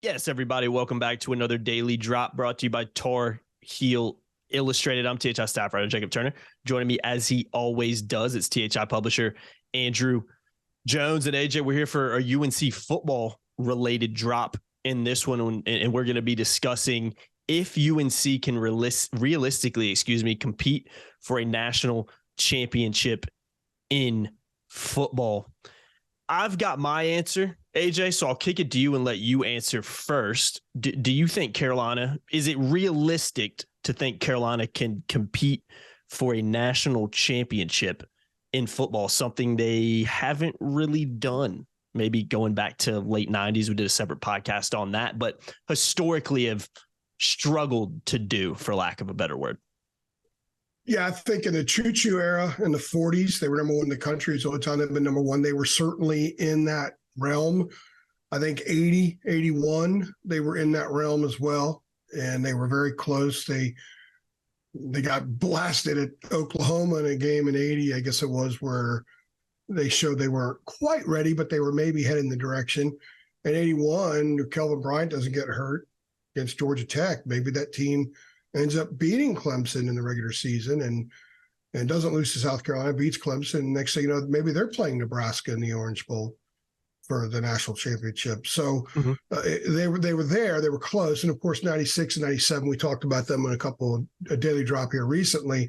Yes, everybody, welcome back to another Daily Drop brought to you by Tar Heel Illustrated. I'm THI staff writer Jacob Turner. Joining me, as he always does, it's THI publisher Andrew Jones. And AJ, we're here for a UNC football-related drop in this one, and we're going to be discussing if UNC can realistically, compete for a national championship in football. I've got my answer, AJ, so I'll kick it to you and let you answer first. Do you think Carolina, is it realistic to think Carolina can compete for a national championship in football, something they haven't really done? Maybe going back to late 90s, we did a separate podcast on that, but historically have struggled to do, for lack of a better word. Yeah, I think in the choo-choo era in the 40s, they were number one in the country. So the time they've been number one, they were certainly in that realm. I think 80, 81, they were in that realm as well. And they were very close. They got blasted at Oklahoma in a game in 80, I guess it was, where they showed they weren't quite ready, but they were maybe heading the direction. In 81, Kelvin Bryant doesn't get hurt against Georgia Tech. Maybe that team ends up beating Clemson in the regular season and doesn't lose to South Carolina, beats Clemson. Next thing you know, maybe they're playing Nebraska in the Orange Bowl for the national championship. So they were there, they were close. And of course, 96 and 97, we talked about them in a daily drop here recently.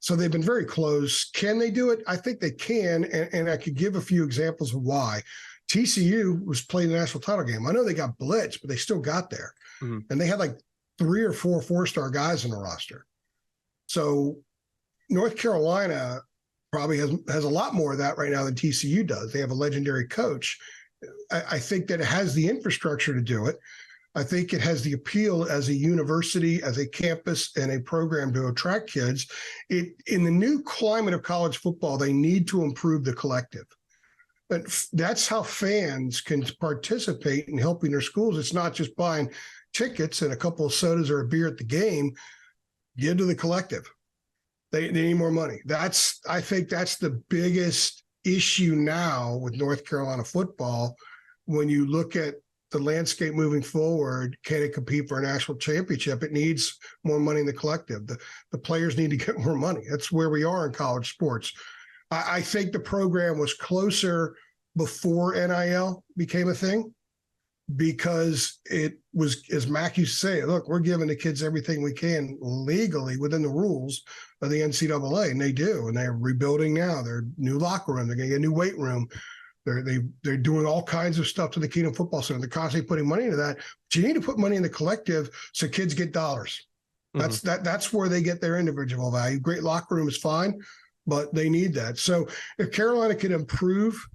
So they've been very close. Can they do it? I think they can. And I could give a few examples of why. TCU was playing the national title game. I know they got blitzed, but they still got there. And they had like 3 or 4 four-star guys in the roster. So North Carolina probably has a lot more of that right now than TCU does. They have a legendary coach. I think that it has the infrastructure to do it. I think it has the appeal as a university, as a campus, and a program to attract kids. In the new climate of college football, they need to improve the collective. But that's how fans can participate in helping their schools. It's not just buying tickets and a couple of sodas or a beer at the game. Give to the collective. They need more money. I think that's the biggest issue now with North Carolina football. When you look at the landscape moving forward, can it compete for a national championship? It needs more money in the collective. The players need to get more money. That's where we are in college sports. I think the program was closer before NIL became a thing, because it was, as Mac used to say, look, we're giving the kids everything we can legally within the rules of the NCAA, and they do. And they're rebuilding now. Their new locker room, they're going to get a new weight room. They're doing all kinds of stuff to the Kingdom Football Center. They're constantly putting money into that. But you need to put money in the collective so kids get dollars. That's where they get their individual value. Great locker room is fine, but they need that. So if Carolina can improve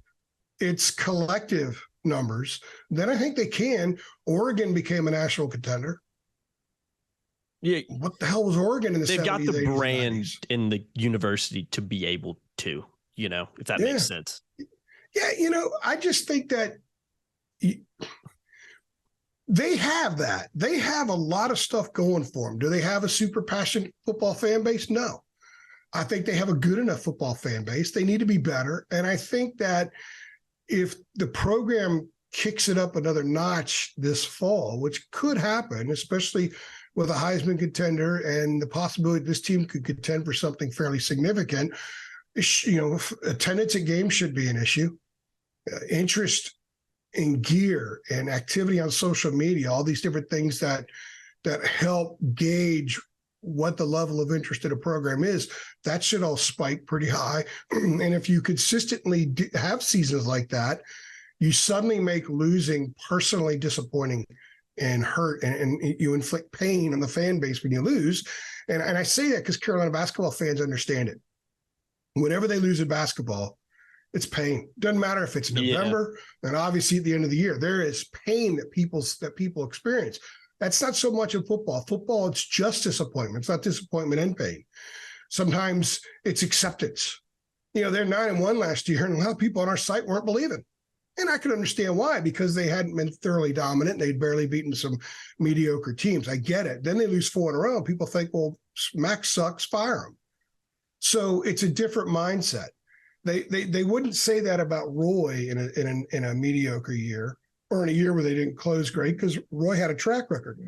its collective numbers, then I think they can. Oregon became a national contender. Yeah, what the hell was Oregon in the 70s? They've got the brand in the university to be able to, if that makes sense. Yeah, I just think that they have that. They have a lot of stuff going for them. Do they have a super passionate football fan base? No. I think they have a good enough football fan base. They need to be better. And I think that if the program kicks it up another notch this fall, which could happen, especially with a Heisman contender and the possibility this team could contend for something fairly significant, attendance at games should be an issue. Interest in gear and activity on social media, all these different things that help gauge what the level of interest in a program is, that should all spike pretty high. And if you consistently have seasons like that, you suddenly make losing personally disappointing and hurt, and you inflict pain on the fan base when you lose. And I say that because Carolina basketball fans understand it. Whenever they lose in basketball, it's pain. Doesn't matter if it's November, and obviously at the end of the year, there is pain that people experience. That's not so much in football. Football, it's just disappointment. It's not disappointment and pain. Sometimes it's acceptance. They're 9-1 last year, and a lot of people on our site weren't believing. And I could understand why, because they hadn't been thoroughly dominant. They'd barely beaten some mediocre teams. I get it. Then they lose 4 in a row, and people think, well, Max sucks, fire him. So it's a different mindset. They wouldn't say that about Roy in a mediocre year. or in a year where they didn't close great, because Roy had a track record.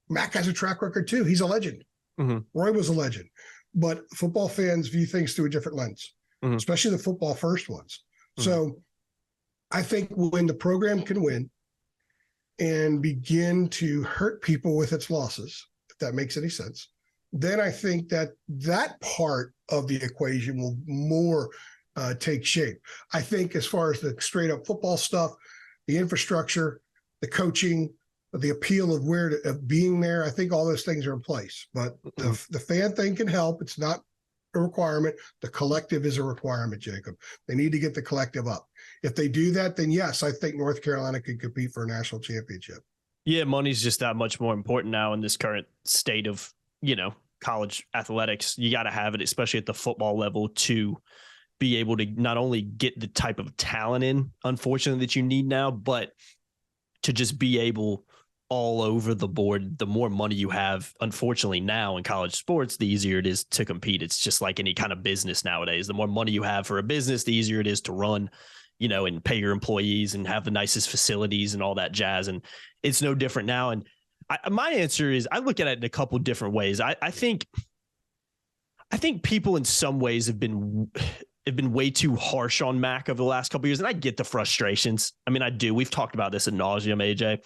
Mac has a track record too. He's a legend. Mm-hmm. Roy was a legend. But football fans view things through a different lens, especially the football first ones. So I think when the program can win and begin to hurt people with its losses, if that makes any sense, then I think that that part of the equation will more take shape. I think as far as the straight up football stuff, the infrastructure, the coaching, the appeal of being there, I think all those things are in place. But the fan thing can help. It's not a requirement. The collective is a requirement, Jacob. They need to get the collective up. If they do that, then yes, I think North Carolina could compete for a national championship. Yeah, money's just that much more important now in this current state of, college athletics. You got to have it, especially at the football level, to be able to not only get the type of talent in, unfortunately, that you need now, but to just be able all over the board. The more money you have, unfortunately, now in college sports, the easier it is to compete. It's just like any kind of business nowadays. The more money you have for a business, the easier it is to run, and pay your employees and have the nicest facilities and all that jazz. And it's no different now. And my answer is, I look at it in a couple different ways. I think people in some ways have been way too harsh on Mac over the last couple of years. And I get the frustrations. I mean, I do. We've talked about this ad nauseum, AJ.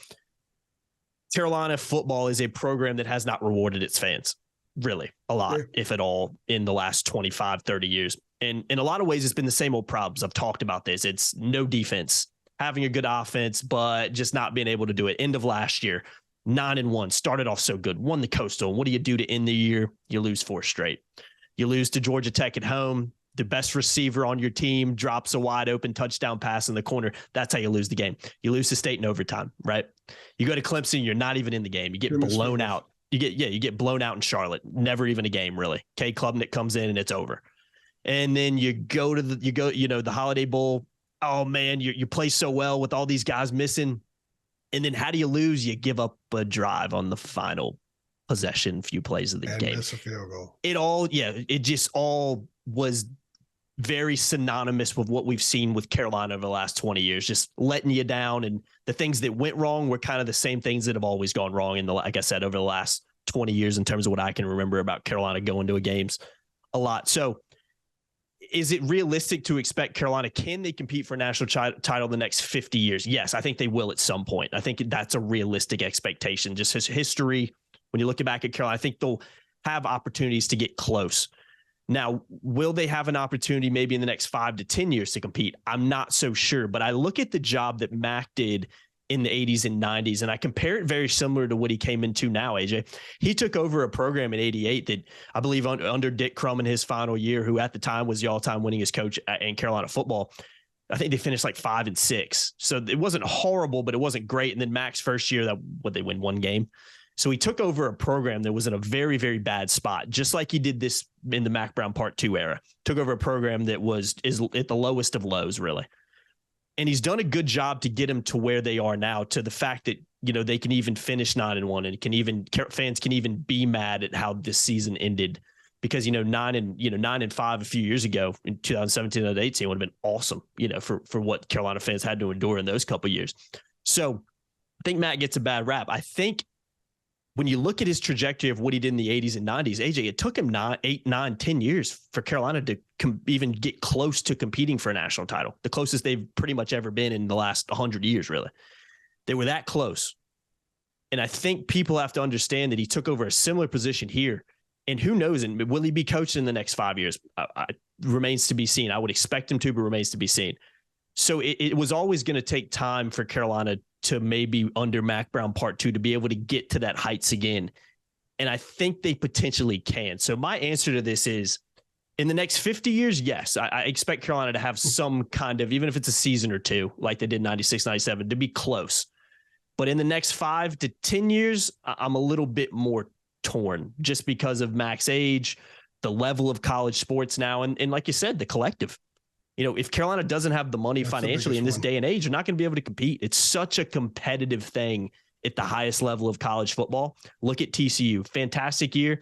Carolina football is a program that has not rewarded its fans really a lot, if at all, in the last 25, 30 years. And in a lot of ways, it's been the same old problems. I've talked about this. It's no defense, having a good offense, but just not being able to do it. End of last year, 9-1, started off so good, won the Coastal. What do you do to end the year? You lose 4 straight. You lose to Georgia Tech at home. The best receiver on your team drops a wide open touchdown pass in the corner. That's how you lose the game. You lose to State in overtime, right? You go to Clemson, you're not even in the game. You get blown out. You get blown out in Charlotte. Never even a game, really. K Klubnik comes in and it's over. And then you go to the Holiday Bowl. Oh man, you play so well with all these guys missing. And then how do you lose? You give up a drive on the final possession, few plays of the game. Miss a field goal. It just all was very synonymous with what we've seen with Carolina over the last 20 years, just letting you down. And the things that went wrong were kind of the same things that have always gone wrong like I said, over the last 20 years in terms of what I can remember about Carolina going to games a lot. So is it realistic to expect Carolina, can they compete for a national title the next 50 years? Yes, I think they will at some point. I think that's a realistic expectation. Just his history, when you look back at Carolina, I think they'll have opportunities to get close. Now, will they have an opportunity maybe in the next 5 to 10 years to compete? I'm not so sure, but I look at the job that Mac did in the 80s and 90s, and I compare it very similar to what he came into now, AJ. He took over a program in 88 that I believe under Dick Crum in his final year, who at the time was the all-time winningest coach in Carolina football. I think they finished like 5-6. So it wasn't horrible, but it wasn't great. And then Mac's first year, they win 1 game. So he took over a program that was in a very, very bad spot, just like he did this in the Mac Brown Part 2 era. Took over a program that is at the lowest of lows, really. And he's done a good job to get them to where they are now, to the fact that, they can even finish 9-1 and fans can even be mad at how this season ended, because, 9-5 a few years ago in 2017 and 18 would have been awesome, for what Carolina fans had to endure in those couple of years. So I think Matt gets a bad rap. I think when you look at his trajectory of what he did in the 80s and 90s, AJ, it took him 8, 9, 10 years for Carolina to even get close to competing for a national title, the closest they've pretty much ever been in the last 100 years, really. They were that close. And I think people have to understand that he took over a similar position here. And who knows, and will he be coached in the next 5 years? Remains to be seen. I would expect him to, but remains to be seen. So it was always going to take time for Carolina to maybe under Mac Brown Part 2 to be able to get to that heights again. And I think they potentially can. So my answer to this is, in the next 50 years, yes, I expect Carolina to have some kind of, even if it's a season or two, like they did 96, 97, to be close. But in the next 5 to 10 years, I'm a little bit more torn just because of Mac's age, the level of college sports now, and like you said, the collective. If Carolina doesn't have the money financially in this day and age, you're not going to be able to compete. It's such a competitive thing at the highest level of college football. Look at TCU. Fantastic year.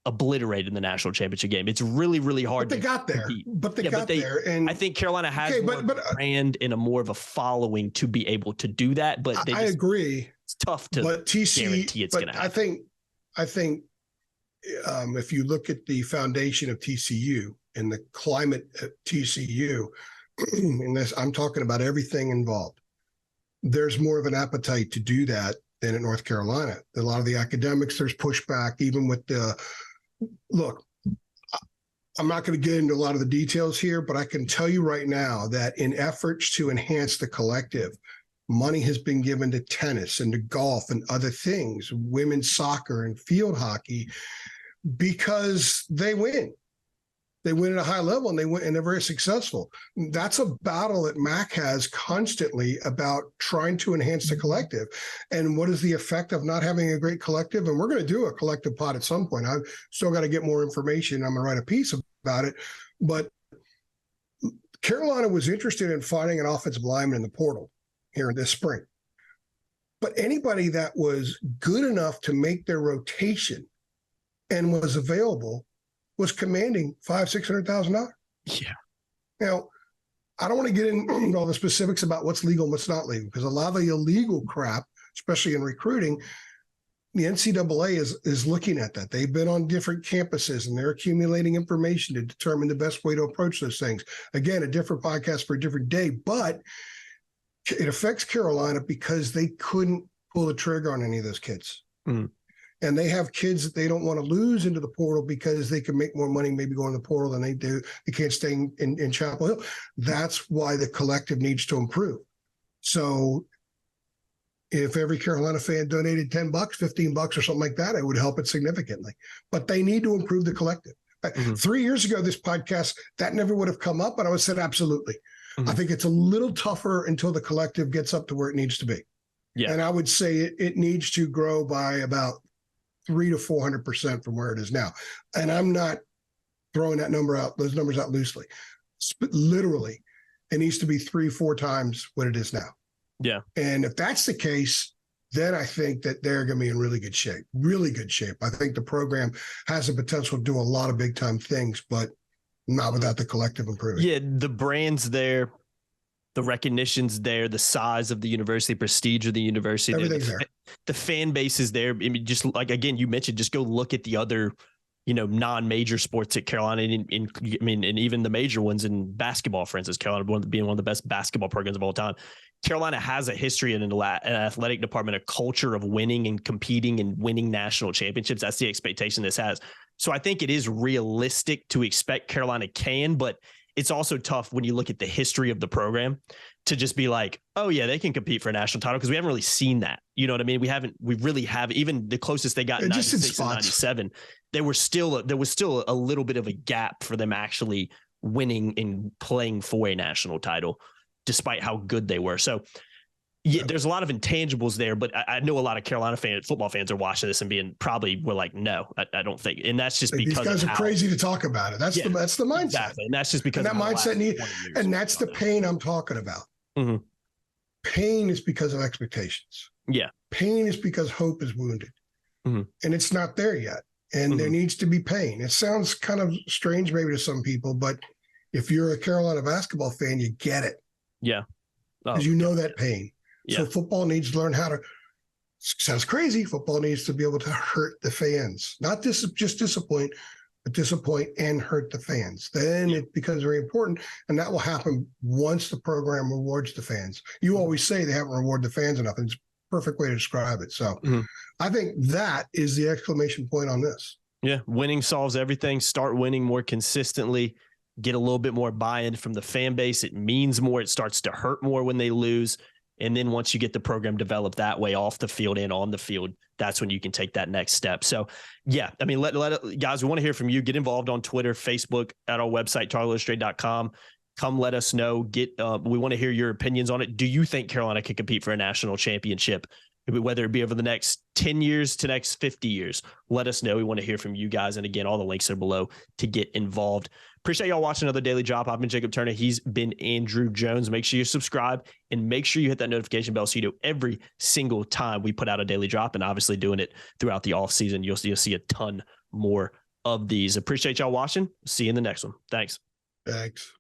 obliterated in the national championship game. It's really, really hard. But they got there. Compete. But they got there. And I think Carolina has more of a brand and a more of a following to be able to do that. But I agree. It's tough to guarantee it's going to happen. I think if you look at the foundation of TCU and the climate at TCU, and this, I'm talking about everything involved, there's more of an appetite to do that than at North Carolina. A lot of the academics, there's pushback, even with the look. I'm not going to get into a lot of the details here, but I can tell you right now that in efforts to enhance the collective, money has been given to tennis and to golf and other things, women's soccer and field hockey, because they win. They win at a high level and they're very successful. That's a battle that MAC has constantly about trying to enhance the collective. And what is the effect of not having a great collective? And we're going to do a collective pod at some point. I've still got to get more information. I'm going to write a piece about it. But Carolina was interested in finding an offensive lineman in the portal here this spring. But anybody that was good enough to make their rotation and was available was commanding $500,000-$600,000. Yeah. Now, I don't want to get into all the specifics about what's legal and what's not legal, because a lot of the illegal crap, especially in recruiting, the NCAA is looking at that. They've been on different campuses and they're accumulating information to determine the best way to approach those things. Again, a different podcast for a different day, but it affects Carolina because they couldn't pull the trigger on any of those kids. Mm. And they have kids that they don't want to lose into the portal because they can make more money maybe going to the portal than they do. They can't stay in Chapel Hill. That's why the collective needs to improve. So if every Carolina fan donated $10, $15 or something like that, it would help it significantly. But they need to improve the collective. Mm-hmm. 3 years ago, this podcast, that never would have come up, but I would have said absolutely. Mm-hmm. I think it's a little tougher until the collective gets up to where it needs to be. Yeah. And I would say it needs to grow by about 300 to 400% from where it is now. And I'm not throwing those numbers out loosely. Literally, it needs to be 3-4 times what it is now. Yeah. And if that's the case, then I think that they're going to be in really good shape. I think the program has the potential to do a lot of big time things, but not without the collective improvement. Yeah. The brand's there. The recognition's there, the size of the university, prestige of the university. Everything's there. The fan base is there. I mean, just like, again, you mentioned, just go look at the other, non-major sports at Carolina, and even the major ones in basketball, for instance, Carolina being one of the best basketball programs of all time. Carolina has a history in an athletic department, a culture of winning and competing and winning national championships. That's the expectation this has. So I think it is realistic to expect Carolina can, but it's also tough when you look at the history of the program to just be like, oh yeah, they can compete for a national title, because we haven't really seen that. You know what I mean? We really have, even the closest they got in 96 and 97, there was still a little bit of a gap for them actually winning and playing for a national title, despite how good they were. So yeah, there's a lot of intangibles there, but I know a lot of Carolina football fans are watching this and we're like, no, I don't think. And that's just because these guys are crazy to talk about it. That's the mindset. Exactly. And that's just because that mindset and that's the pain I'm talking about. Mm-hmm. Pain is because of expectations. Yeah. Pain is because hope is wounded. Mm-hmm. And it's not there yet. And there needs to be pain. It sounds kind of strange maybe to some people, but if you're a Carolina basketball fan, you get it. Yeah. Because you know that pain. Yeah. So football needs to learn how to, sounds crazy, football needs to be able to hurt the fans. Not just disappoint, but disappoint and hurt the fans. Then it becomes very important, and that will happen once the program rewards the fans. You always say they haven't rewarded the fans enough, and it's a perfect way to describe it. So I think that is the exclamation point on this. Yeah, winning solves everything. Start winning more consistently. Get a little bit more buy-in from the fan base. It means more. It starts to hurt more when they lose. And then once you get the program developed that way, off the field and on the field, that's when you can take that next step. So, yeah, I mean, guys, we want to hear from you. Get involved on Twitter, Facebook, at our website, tarleillustrated.com. Come let us know. We want to hear your opinions on it. Do you think Carolina can compete for a national championship, whether it be over the next 10 years to next 50 years? Let us know. We want to hear from you guys. And again, all the links are below to get involved. Appreciate y'all watching another Daily Drop. I've been Jacob Turner. He's been Andrew Jones. Make sure you subscribe and make sure you hit that notification bell so you know every single time we put out a Daily Drop, and obviously doing it throughout the off season. You'll see a ton more of these. Appreciate y'all watching. See you in the next one. Thanks. Thanks.